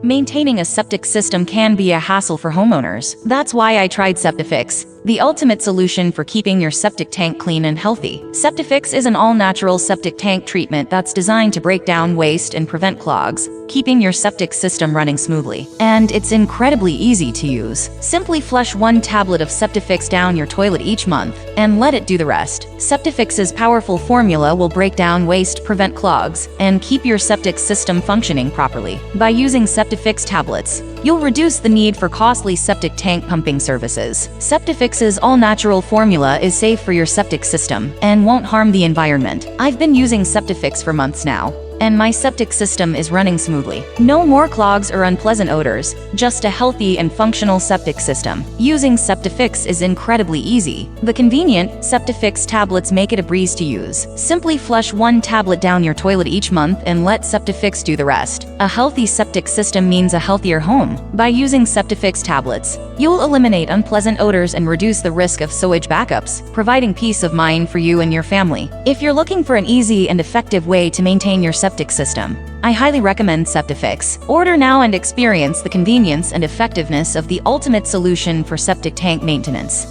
Maintaining a septic system can be a hassle for homeowners. That's why I tried Septifix, the ultimate solution for keeping your septic tank clean and healthy. Septifix is an all-natural septic tank treatment that's designed to break down waste and prevent clogs, keeping your septic system running smoothly. And it's incredibly easy to use. Simply flush 1 tablet of Septifix down your toilet each month, and let it do the rest. Septifix's powerful formula will break down waste, prevent clogs, and keep your septic system functioning properly. By using Septifix tablets, you'll reduce the need for costly septic tank pumping services. Septifix's all-natural formula is safe for your septic system and won't harm the environment. I've been using Septifix for months now, and my septic system is running smoothly. No more clogs or unpleasant odors, just a healthy and functional septic system. Using Septifix is incredibly easy. The convenient Septifix tablets make it a breeze to use. Simply flush 1 tablet down your toilet each month and let Septifix do the rest. A healthy septic system means a healthier home. By using Septifix tablets, you'll eliminate unpleasant odors and reduce the risk of sewage backups, providing peace of mind for you and your family. If you're looking for an easy and effective way to maintain your septic system, I highly recommend Septifix. Order now and experience the convenience and effectiveness of the ultimate solution for septic tank maintenance.